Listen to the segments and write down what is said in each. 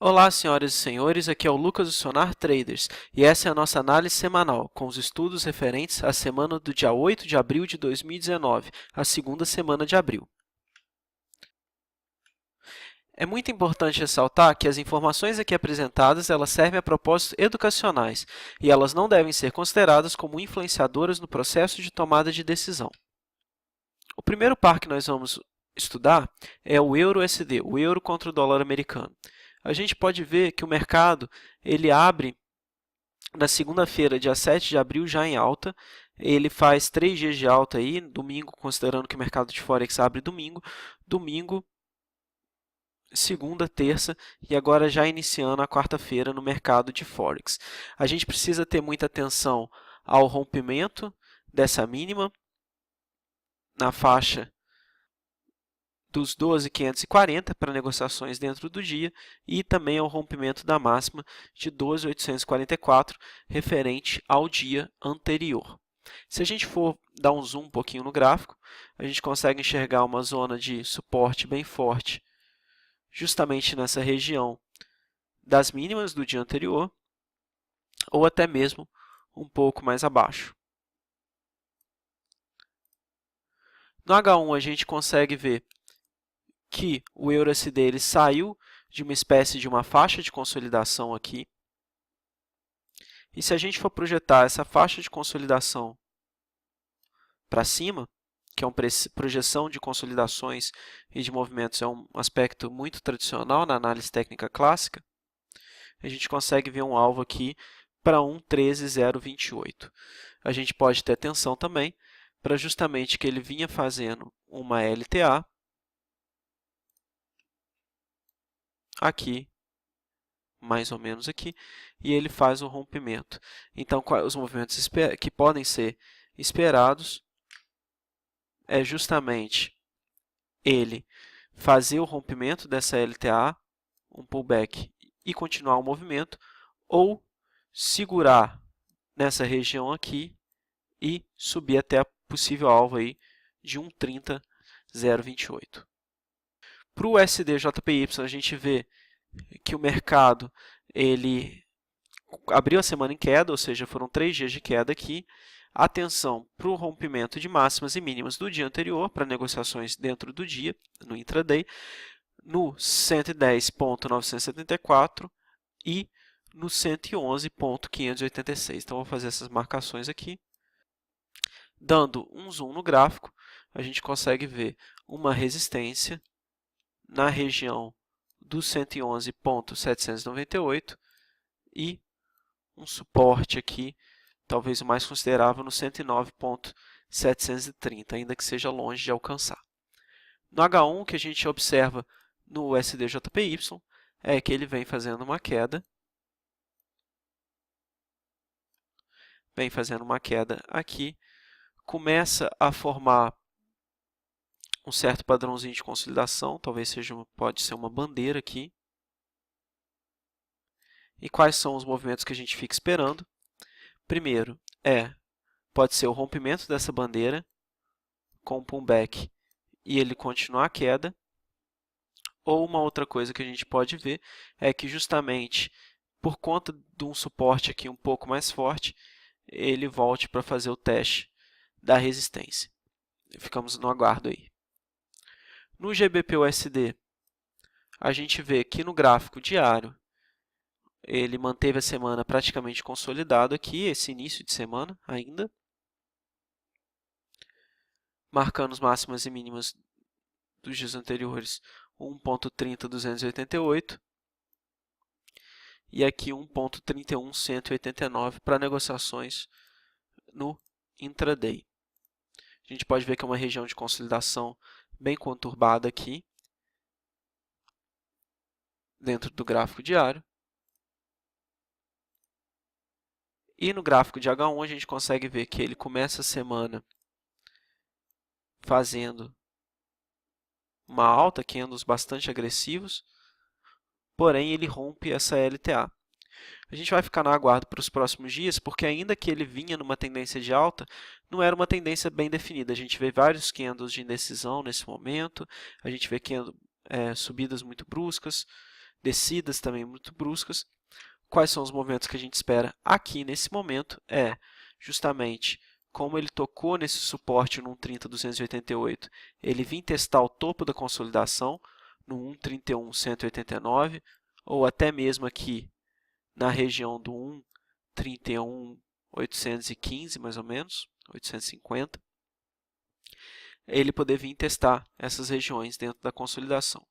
Olá, senhoras e senhores, aqui é o Lucas do Sonar Traders e essa é a nossa análise semanal com os estudos referentes à semana do dia 8 de abril de 2019, a segunda semana de abril. É muito importante ressaltar que as informações aqui apresentadas elas servem a propósitos educacionais e elas não devem ser consideradas como influenciadoras no processo de tomada de decisão. O primeiro par que nós vamos estudar é o euro-USD, o euro contra o dólar americano. A gente pode ver que o mercado ele abre na segunda-feira, dia 7 de abril, já em alta. Ele faz 3 dias de alta aí, domingo, considerando que o mercado de Forex abre domingo, segunda, terça e agora já iniciando a quarta-feira no mercado de Forex. A gente precisa ter muita atenção ao rompimento dessa mínima na faixa dos 12.540 para negociações dentro do dia e também ao rompimento da máxima de 12.844 referente ao dia anterior. Se a gente for dar um zoom um pouquinho no gráfico, a gente consegue enxergar uma zona de suporte bem forte justamente nessa região das mínimas do dia anterior ou até mesmo um pouco mais abaixo. No H1 a gente consegue ver que o EURUSD ele saiu de uma espécie de uma faixa de consolidação aqui. E se a gente for projetar essa faixa de consolidação para cima, que é uma projeção de consolidações e de movimentos, é um aspecto muito tradicional na análise técnica clássica, a gente consegue ver um alvo aqui para 1.13.028. A gente pode ter atenção também para justamente que ele vinha fazendo uma LTA aqui, mais ou menos aqui, e ele faz o rompimento. Então, os movimentos que podem ser esperados é justamente ele fazer o rompimento dessa LTA, um pullback, e continuar o movimento, ou segurar nessa região aqui e subir até a possível alvo aí de 1.30.028. Para o USD-JPY, a gente vê que o mercado ele abriu a semana em queda, ou seja, foram 3 dias de queda aqui. Atenção para o rompimento de máximas e mínimas do dia anterior, para negociações dentro do dia, no intraday, no 110.974 e no 111.586. Então, vou fazer essas marcações aqui. Dando um zoom no gráfico, a gente consegue ver uma resistência na região do 111.798 e um suporte aqui, talvez o mais considerável, no 109.730, ainda que seja longe de alcançar. No H1, o que a gente observa no USD-JPY é que ele vem fazendo uma queda, aqui, começa a formar um certo padrãozinho de consolidação, talvez pode ser uma bandeira aqui. E quais são os movimentos que a gente fica esperando? Primeiro, pode ser o rompimento dessa bandeira com um pullback e ele continuar a queda. Ou uma outra coisa que a gente pode ver é que justamente por conta de um suporte aqui um pouco mais forte, ele volte para fazer o teste da resistência. Ficamos no aguardo aí. No GBP-USD, a gente vê que no gráfico diário, ele manteve a semana praticamente consolidado aqui, esse início de semana ainda, marcando as máximas e mínimas dos dias anteriores, 1.30.288 e aqui 1.31.189 para negociações no intraday. A gente pode ver que é uma região de consolidação bem conturbada aqui, dentro do gráfico diário. E no gráfico de H1 a gente consegue ver que ele começa a semana fazendo uma alta, candles bastante agressivos, porém ele rompe essa LTA. A gente vai ficar no aguardo para os próximos dias, porque ainda que ele vinha numa tendência de alta, não era uma tendência bem definida. A gente vê vários candles de indecisão nesse momento, a gente vê subidas muito bruscas, descidas também muito bruscas. Quais são os movimentos que a gente espera aqui nesse momento? É justamente como ele tocou nesse suporte no 1.30.288, ele vir testar o topo da consolidação no 1.31.189, ou até mesmo aqui na região do 1.31.815, mais ou menos, 850, ele poder vir testar essas regiões dentro da consolidação.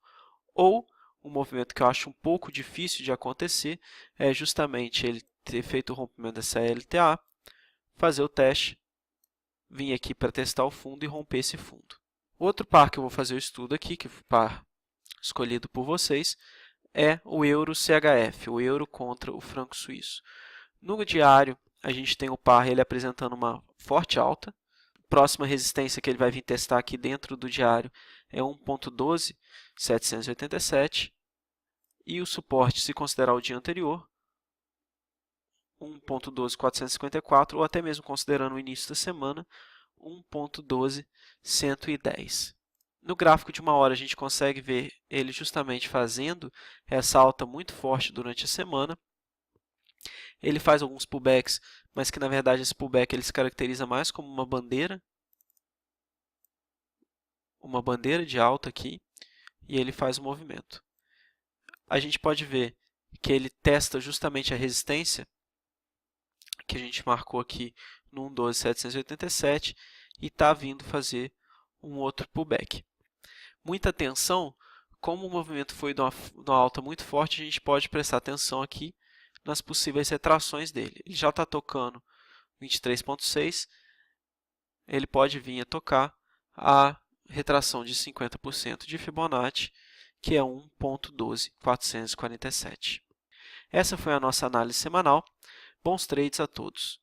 Ou um movimento que eu acho um pouco difícil de acontecer é justamente ele ter feito o rompimento dessa LTA, fazer o teste, vir aqui para testar o fundo e romper esse fundo. Outro par que eu vou fazer o estudo aqui, que foi o par escolhido por vocês, é o euro CHF, o euro contra o franco suíço. No diário, a gente tem o par ele apresentando uma forte alta. Próxima resistência que ele vai vir testar aqui dentro do diário é 1.12.787 e o suporte, se considerar o dia anterior, 1.12.454 ou até mesmo considerando o início da semana, 1.12.110. No gráfico de uma hora a gente consegue ver ele justamente fazendo essa alta muito forte durante a semana. Ele faz alguns pullbacks, mas que na verdade esse pullback ele se caracteriza mais como uma bandeira de alta aqui, e ele faz o movimento. A gente pode ver que ele testa justamente a resistência que a gente marcou aqui no 1.12.787 e está vindo fazer um outro pullback. Muita atenção, como o movimento foi de uma alta muito forte, a gente pode prestar atenção aqui nas possíveis retrações dele. Ele já está tocando 23.6, ele pode vir a tocar a retração de 50% de Fibonacci, que é 1.12447. Essa foi a nossa análise semanal. Bons trades a todos!